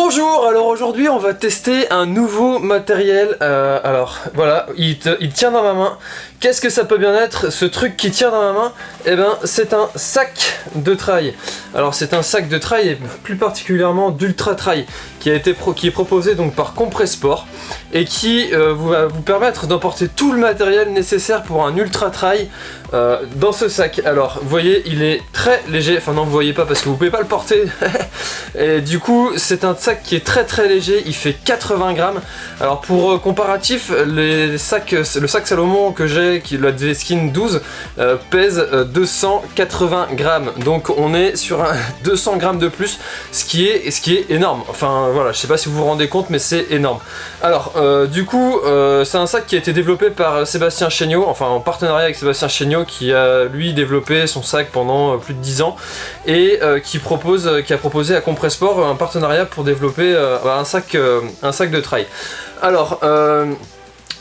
Bonjour, alors aujourd'hui on va tester un nouveau matériel, alors voilà, il tient dans ma main. Qu'est-ce que ça peut bien être ce truc qui tient dans ma main? Eh ben c'est un sac de trail. Alors c'est un sac de trail et plus particulièrement d'ultra trail qui est proposé donc par Compressport et qui va vous permettre d'emporter tout le matériel nécessaire pour un ultra trail dans ce sac. Alors vous voyez il est très léger, enfin non vous voyez pas parce que vous pouvez pas le porter et du coup c'est un sac qui est très léger, il fait 80 grammes. Alors pour comparatif, le sac Salomon que j'ai, qui est la Skin 12, pèse 280 grammes. Donc on est sur un 200 grammes de plus, ce qui est énorme. Enfin voilà, je sais pas si vous vous rendez compte, mais c'est énorme. Alors du coup, c'est un sac qui a été développé par Sébastien Chéniaud, enfin en partenariat avec Sébastien Chéniaud, qui a lui développé son sac pendant plus de 10 ans et qui a proposé à Compressport un partenariat pour développer un sac de trail. Alors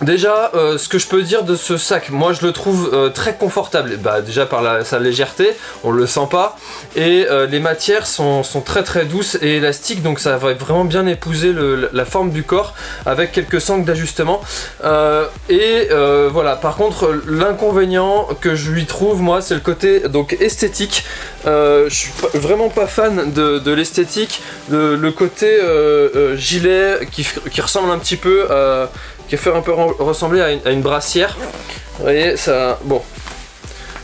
déjà, ce que je peux dire de ce sac, moi je le trouve très confortable. Bah, déjà par sa légèreté, on le sent pas, et les matières sont très douces et élastiques, donc ça va vraiment bien épouser la forme du corps avec quelques sangles d'ajustement. Voilà. Par contre, l'inconvénient que je lui trouve, moi, c'est le côté donc esthétique. Je suis vraiment pas fan de l'esthétique, le côté gilet qui ressemble un petit peu qui fait un peu ressembler à une brassière. Vous voyez, ça... Bon.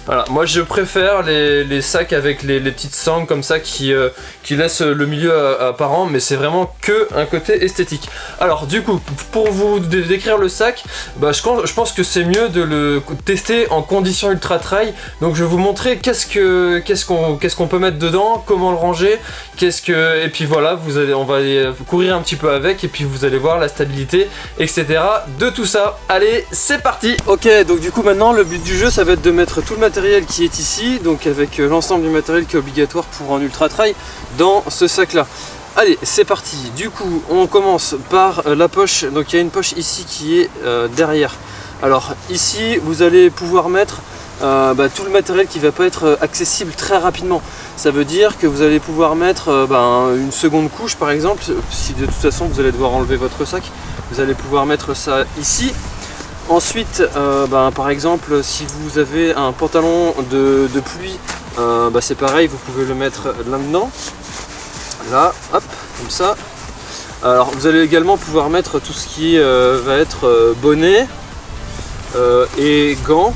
Voilà, moi je préfère les sacs avec les petites sangles comme ça qui laissent le milieu apparent, mais c'est vraiment que un côté esthétique. Alors du coup, pour vous décrire le sac, bah, je pense que c'est mieux de le tester en conditions ultra trail. Donc je vais vous montrer qu'est-ce qu'on peut mettre dedans, comment le ranger, et puis voilà, on va aller courir un petit peu avec, et puis vous allez voir la stabilité, etc. de tout ça. Allez, c'est parti. Ok, donc du coup maintenant le but du jeu, ça va être de mettre tout le matériel qui est ici, donc avec l'ensemble du matériel qui est obligatoire pour un ultra trail dans ce sac là. Allez, c'est parti. Du coup on commence par la poche. Donc il y a une poche ici qui est derrière. Alors ici vous allez pouvoir mettre tout le matériel qui va pas être accessible très rapidement. Ça veut dire que vous allez pouvoir mettre une seconde couche par exemple, si de toute façon vous allez devoir enlever votre sac, vous allez pouvoir mettre ça ici. Ensuite, par exemple, si vous avez un pantalon de pluie, c'est pareil, vous pouvez le mettre là-dedans. Là, hop, comme ça. Alors, vous allez également pouvoir mettre tout ce qui va être bonnet et gants.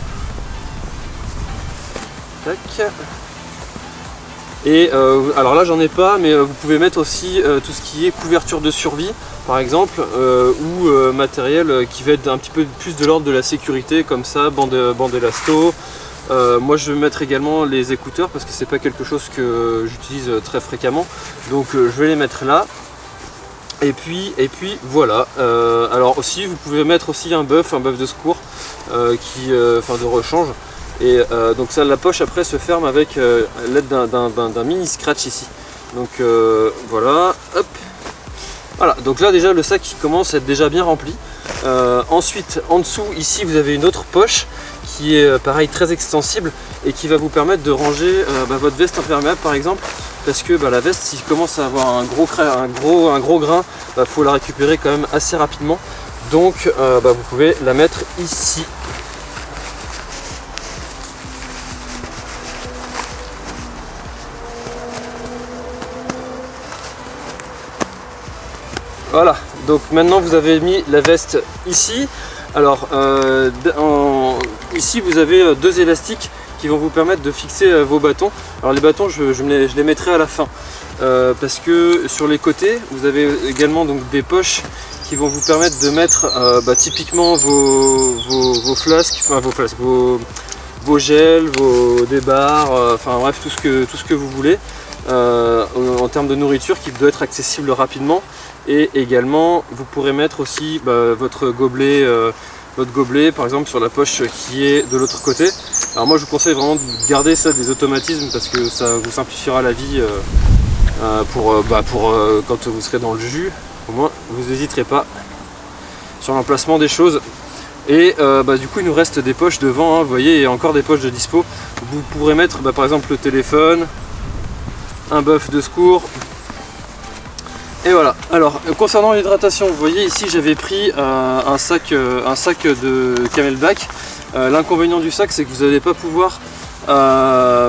Tac. Et alors là j'en ai pas, mais vous pouvez mettre aussi tout ce qui est couverture de survie par exemple, ou matériel qui va être un petit peu plus de l'ordre de la sécurité, comme ça, bande élasto. Moi je vais mettre également les écouteurs parce que c'est pas quelque chose que j'utilise très fréquemment, donc je vais les mettre là. Et puis voilà. Alors aussi vous pouvez mettre aussi un buff de secours, de rechange. Et donc ça, la poche après se ferme avec l'aide d'un mini scratch ici. Donc voilà, hop. Voilà, donc là déjà le sac qui commence à être déjà bien rempli. Ensuite, en dessous ici vous avez une autre poche qui est pareil très extensible et qui va vous permettre de ranger votre veste imperméable par exemple, parce que la veste, s'il commence à avoir un gros grain, faut la récupérer quand même assez rapidement. Donc vous pouvez la mettre ici. Voilà, donc maintenant vous avez mis la veste ici. Alors ici vous avez deux élastiques qui vont vous permettre de fixer vos bâtons. Alors les bâtons je les mettrai à la fin, parce que sur les côtés vous avez également donc des poches qui vont vous permettre de mettre typiquement vos flasques, vos gels, vos débarres, enfin bref tout ce que vous voulez en termes de nourriture qui doit être accessible rapidement. Et également vous pourrez mettre aussi votre gobelet par exemple sur la poche qui est de l'autre côté. Alors moi je vous conseille vraiment de garder ça des automatismes parce que ça vous simplifiera la vie pour quand vous serez dans le jus. Au moins vous n'hésiterez pas sur l'emplacement des choses. Et du coup il nous reste des poches devant, hein, vous voyez, il y a encore des poches de dispo. Vous pourrez mettre par exemple le téléphone, un buff de secours, Et voilà, alors concernant l'hydratation, vous voyez ici j'avais pris un sac de Camelback. L'inconvénient du sac, c'est que vous n'allez pas pouvoir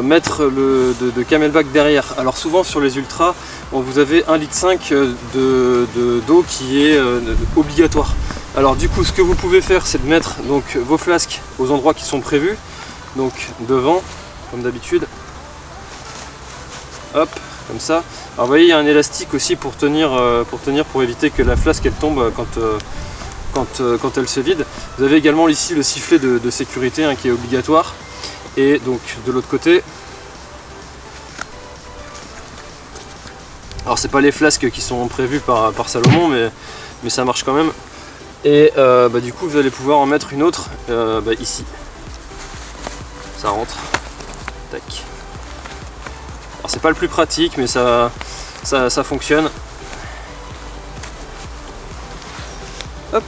mettre de Camelback derrière. Alors souvent sur les ultras, bon, vous avez 1,5 litre d'eau qui est obligatoire. Alors du coup, ce que vous pouvez faire, c'est de mettre donc vos flasques aux endroits qui sont prévus, donc devant, comme d'habitude. Hop, comme ça. Alors vous voyez, il y a un élastique aussi pour tenir, pour éviter que la flasque elle tombe quand elle se vide. Vous avez également ici le sifflet de sécurité hein, qui est obligatoire. Et donc de l'autre côté, alors c'est pas les flasques qui sont prévues par Salomon, mais ça marche quand même. Et du coup vous allez pouvoir en mettre une autre ici. Ça rentre. Tac. Alors c'est pas le plus pratique, mais ça fonctionne. Hop.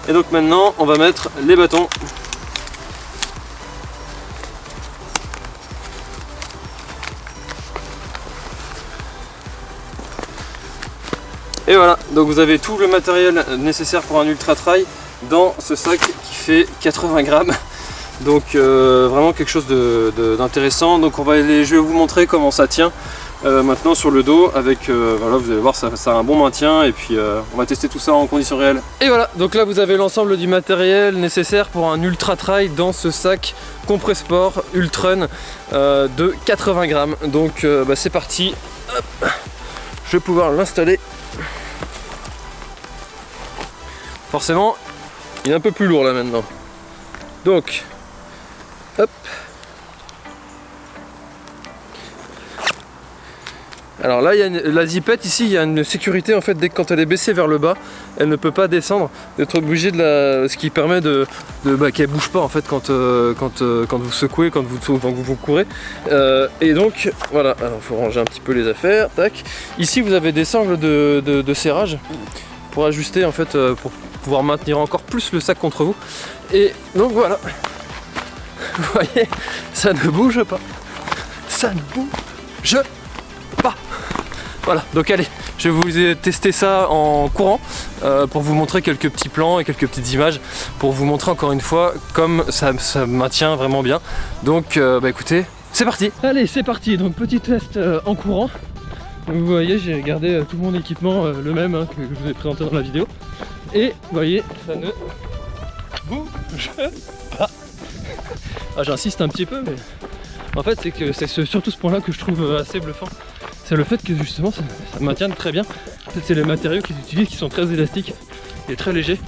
Et donc maintenant on va mettre les bâtons. Et voilà, donc vous avez tout le matériel nécessaire pour un ultra trail dans ce sac qui fait 80 grammes. Donc vraiment quelque chose d'intéressant. Donc je vais vous montrer comment ça tient maintenant sur le dos avec voilà, vous allez voir, ça a un bon maintien et puis on va tester tout ça en conditions réelles. Et voilà, donc là vous avez l'ensemble du matériel nécessaire pour un ultra trail dans ce sac Compressport Ultrun de 80 grammes. Donc c'est parti. Hop. Je vais pouvoir l'installer. Forcément, il est un peu plus lourd là maintenant. Donc, hop. Alors là, il y a la zipette ici, il y a une sécurité en fait, dès que quand elle est baissée vers le bas, elle ne peut pas descendre, d'être obligé ce qui permet qu'elle bouge pas en fait quand vous secouez, quand vous courez. Et donc voilà, alors il faut ranger un petit peu les affaires. Tac. Ici vous avez des sangles de serrage pour ajuster en fait, pour pouvoir maintenir encore plus le sac contre vous. Et donc voilà, vous voyez, ça ne bouge pas, ça ne bouge pas. Voilà, donc allez, je vais vous tester ça en courant pour vous montrer quelques petits plans et quelques petites images pour vous montrer encore une fois comme ça maintient vraiment bien. Donc écoutez, c'est parti. Allez, c'est parti, donc petit test en courant. Donc, vous voyez, j'ai gardé tout mon équipement le même hein, que je vous ai présenté dans la vidéo. Et vous voyez, ça ne bouge pas. Ah, j'insiste un petit peu, mais en fait c'est que c'est surtout ce point là que je trouve assez bluffant. C'est le fait que justement ça maintient très bien. En fait, c'est les matériaux qu'ils utilisent qui sont très élastiques et très légers.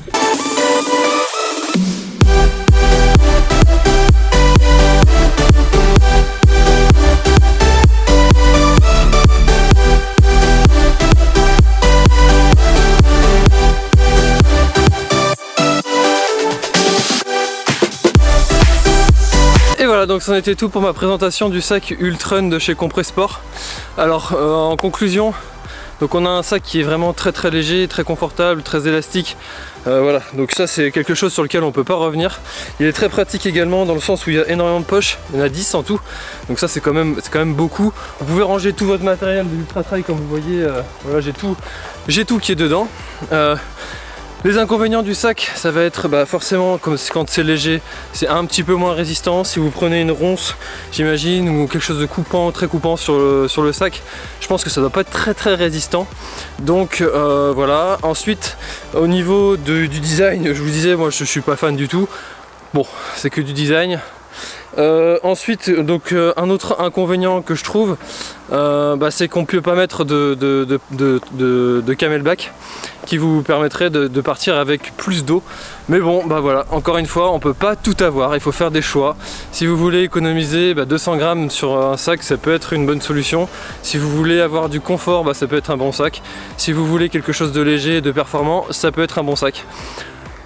Et voilà, donc c'en était tout pour ma présentation du sac Ultrun de chez Compressport. Alors en conclusion, donc on a un sac qui est vraiment très léger, très confortable, très élastique. Voilà, donc ça c'est quelque chose sur lequel on peut pas revenir. Il est très pratique également dans le sens où il y a énormément de poches, il y en a 10 en tout. Donc ça c'est quand même beaucoup. Vous pouvez ranger tout votre matériel de ultra trail comme vous voyez. Voilà, j'ai tout qui est dedans. Les inconvénients du sac, ça va être forcément, comme quand c'est léger, c'est un petit peu moins résistant. Si vous prenez une ronce, j'imagine, ou quelque chose de coupant, très coupant sur le sac, je pense que ça doit pas être très résistant. Donc voilà. Ensuite, au niveau du design, je vous disais, moi je suis pas fan du tout. Bon, c'est que du design. Ensuite, donc un autre inconvénient que je trouve, c'est qu'on ne peut pas mettre de Camelback qui vous permettrait de partir avec plus d'eau. Mais bon, voilà, encore une fois, on peut pas tout avoir, il faut faire des choix. Si vous voulez économiser 200 grammes sur un sac, ça peut être une bonne solution. Si vous voulez avoir du confort, ça peut être un bon sac. Si vous voulez quelque chose de léger et de performant, ça peut être un bon sac.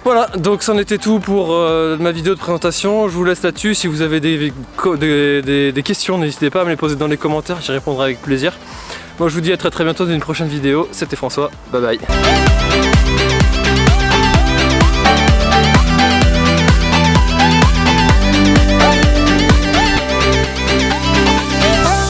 Voilà, donc c'en était tout pour ma vidéo de présentation. Je vous laisse là-dessus. Si vous avez des questions, n'hésitez pas à me les poser dans les commentaires, j'y répondrai avec plaisir. Moi je vous dis à très bientôt dans une prochaine vidéo. C'était François, bye bye.